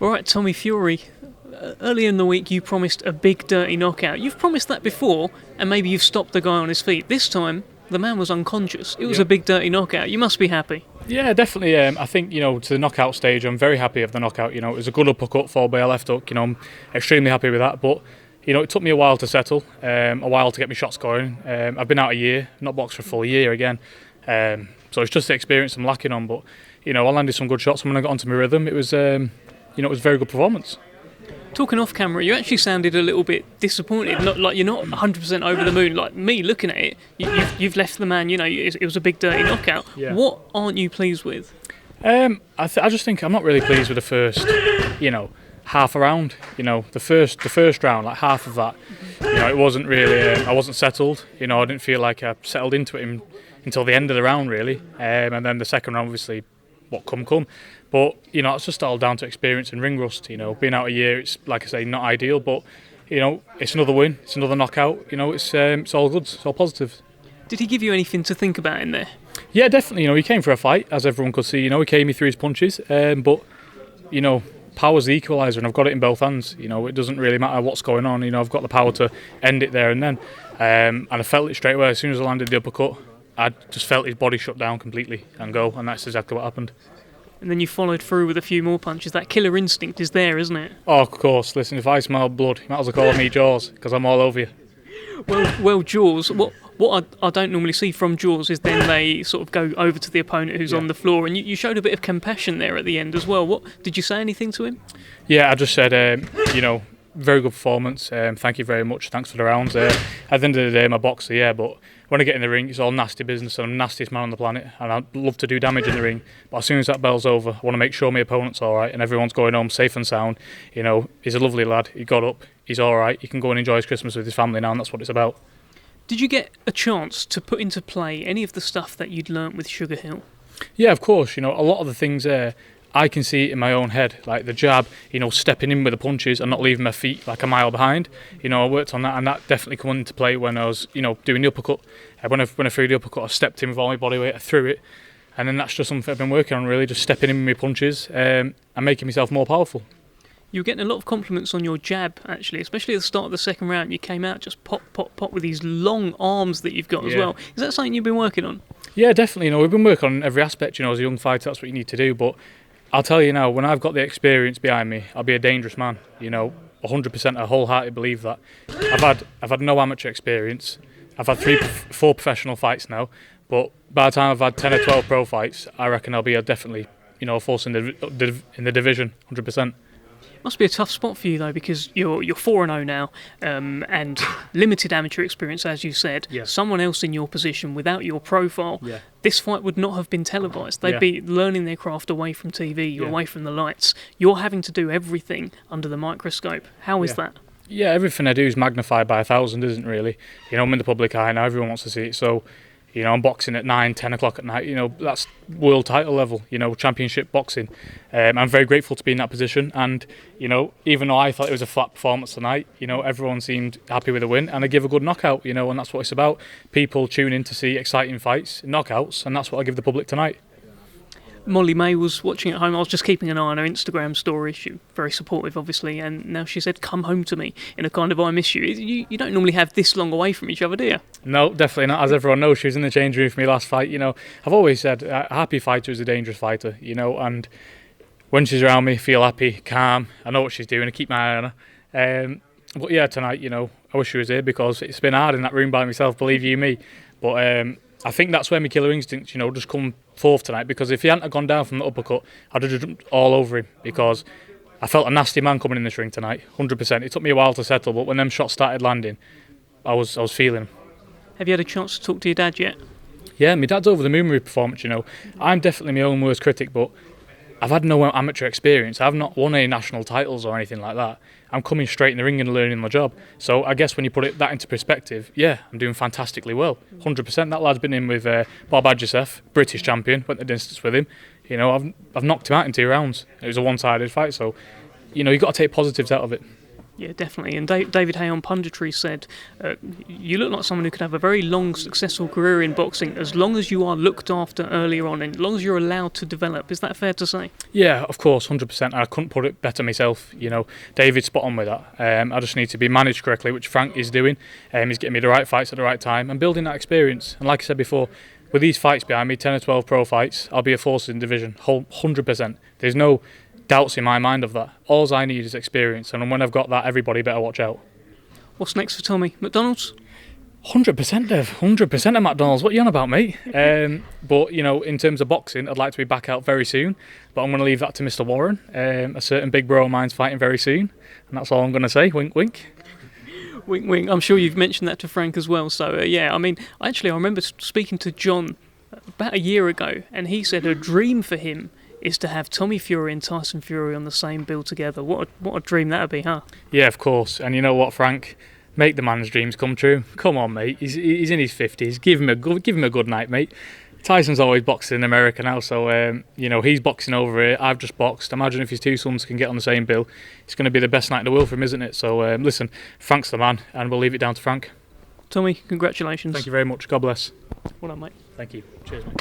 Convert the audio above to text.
All right, Tommy Fury. Earlier in the week, you promised a big, dirty knockout. You've promised that before, and maybe you've stopped the guy on his feet. This time, the man was unconscious. It was a big, dirty knockout. You must be happy. Yeah, definitely. I think, to the knockout stage, I'm very happy of the knockout. It was a good uppercut followed by a left hook. I'm extremely happy with that. But, it took me a while to settle, a while to get my shots going. I've been out a year, not boxed for a full year again. So it's just the experience I'm lacking on. But, I landed some good shots. And when I got onto my rhythm, it was, it was a very good performance. Talking off camera, you actually sounded a little bit disappointed. Not like you're not 100% over the moon. Like me, looking at it, you've left the man. it was a big dirty knockout. Yeah. What aren't you pleased with? I just think I'm not really pleased with the first, half a round. The first round, like half of that. It wasn't really. I wasn't settled. I didn't feel like I settled into it until the end of the round, really. And then the second round, obviously, what come. But, it's just all down to experience and ring rust. Being out a year, it's, like I say, not ideal. But, it's another win. It's another knockout. It's all good. It's all positive. Did he give you anything to think about in there? Yeah, definitely. He came for a fight, as everyone could see. He came, he threw his punches. But, power's the equaliser, and I've got it in both hands. It doesn't really matter what's going on. I've got the power to end it there and then. And I felt it straight away. As soon as I landed the uppercut, I just felt his body shut down completely and go. And that's exactly what happened. And then you followed through with a few more punches. That killer instinct is there, isn't it? Oh, of course. Listen, if I smell blood, you might as well call me Jaws, because I'm all over you. Well, Jaws, what I don't normally see from Jaws is then they sort of go over to the opponent who's on the floor, and you showed a bit of compassion there at the end as well. What did you say anything to him? Yeah, I just said, very good performance. Thank you very much. Thanks for the rounds. At the end of the day, I'm a boxer, yeah, but when I get in the ring, it's all nasty business, and I'm the nastiest man on the planet, and I love to do damage in the ring. But as soon as that bell's over, I want to make sure my opponent's all right, and everyone's going home safe and sound. He's a lovely lad. He got up. He's all right. He can go and enjoy his Christmas with his family now, and that's what it's about. Did you get a chance to put into play any of the stuff that you'd learnt with Sugar Hill? Yeah, of course. A lot of the things there, I can see it in my own head, like the jab, stepping in with the punches and not leaving my feet like a mile behind. I worked on that, and that definitely come into play when I was, doing the uppercut. When I threw the uppercut, I stepped in with all my body weight, I threw it, and then that's just something I've been working on, really, just stepping in with my punches and making myself more powerful. You were getting a lot of compliments on your jab, actually, especially at the start of the second round. You came out just pop with these long arms that you've got as well. Is that something you've been working on? Yeah, definitely. We've been working on every aspect. As a young fighter, that's what you need to do. But I'll tell you now, when I've got the experience behind me, I'll be a dangerous man. 100%. I wholeheartedly believe that. I've had no amateur experience. I've had 4 professional fights now. But by the time I've had 10 or 12 pro fights, I reckon I'll be definitely, a force in the division, 100%. Must be a tough spot for you though, because you're 4-0 now, and limited amateur experience, as you said. Yeah. Someone else in your position without your profile, this fight would not have been televised. They'd be learning their craft away from TV, away from the lights. You're having to do everything under the microscope. How is that? Yeah, everything I do is magnified by 1,000, isn't it, really? I'm in the public eye now. Everyone wants to see it. So, I'm boxing at 9, 10 o'clock at night. That's world title level, championship boxing. I'm very grateful to be in that position. And, even though I thought it was a flat performance tonight, everyone seemed happy with the win. And I give a good knockout, and that's what it's about. People tune in to see exciting fights, knockouts, and that's what I give the public tonight. Molly May was watching at home. I was just keeping an eye on her Instagram story. She was very supportive, obviously, and now she said, "Come home to me," in a kind of "I miss you." You don't normally have this long away from each other, do you? No, definitely not. As everyone knows, she was in the change room for me last fight. I've always said a happy fighter is a dangerous fighter. And when she's around me, I feel happy, calm. I know what she's doing. I keep my eye on her. But yeah, tonight, I wish she was here because it's been hard in that room by myself. Believe you me. But I think that's where my killer instincts, just come forth tonight, because if he hadn't gone down from the uppercut, I'd have jumped all over him, because I felt a nasty man coming in this ring tonight, 100%. It took me a while to settle, but when them shots started landing, I was feeling them. Have you had a chance to talk to your dad yet? Yeah, my dad's over the moon with performance, I'm definitely my own worst critic, but I've had no amateur experience. I've not won any national titles or anything like that. I'm coming straight in the ring and learning my job. So I guess when you put that into perspective, yeah, I'm doing fantastically well. 100%. That lad's been in with Bob Adjusef, British champion, went the distance with him. I've knocked him out in 2 rounds. It was a one-sided fight, so, you've got to take positives out of it. Yeah, definitely. And David Hay on punditry said, you look like someone who could have a very long, successful career in boxing as long as you are looked after earlier on and as long as you're allowed to develop. Is that fair to say? Yeah, of course, 100%. I couldn't put it better myself. You know, David's spot on with that. I just need to be managed correctly, which Frank is doing. He's getting me the right fights at the right time and building that experience. And like I said before, with these fights behind me, 10 or 12 pro fights, I'll be a force in division, 100%. There's no doubts in my mind of that. All I need is experience, and when I've got that, everybody better watch out. What's next for Tommy? McDonald's? 100%, Dev. 100% of McDonald's. What are you on about, mate? But, you know, in terms of boxing, I'd like to be back out very soon, but I'm going to leave that to Mr. Warren. A certain big bro of mine's fighting very soon, and that's all I'm going to say. Wink, wink. Wink, wink. I'm sure you've mentioned that to Frank as well. So, yeah, I mean, actually, I remember speaking to John about a year ago, and he said a dream for him is to have Tommy Fury and Tyson Fury on the same bill together. What a dream that would be, huh? Yeah, of course. And you know what, Frank? Make the man's dreams come true. Come on, mate. He's in his 50s. Give him a good night, mate. Tyson's always boxing in America now, so you know, he's boxing over here. I've just boxed. Imagine if his two sons can get on the same bill. It's going to be the best night in the world for him, isn't it? So listen, Frank's the man, and we'll leave it down to Frank. Tommy, congratulations. Thank you very much. God bless. Well done, mate. Thank you. Cheers, mate.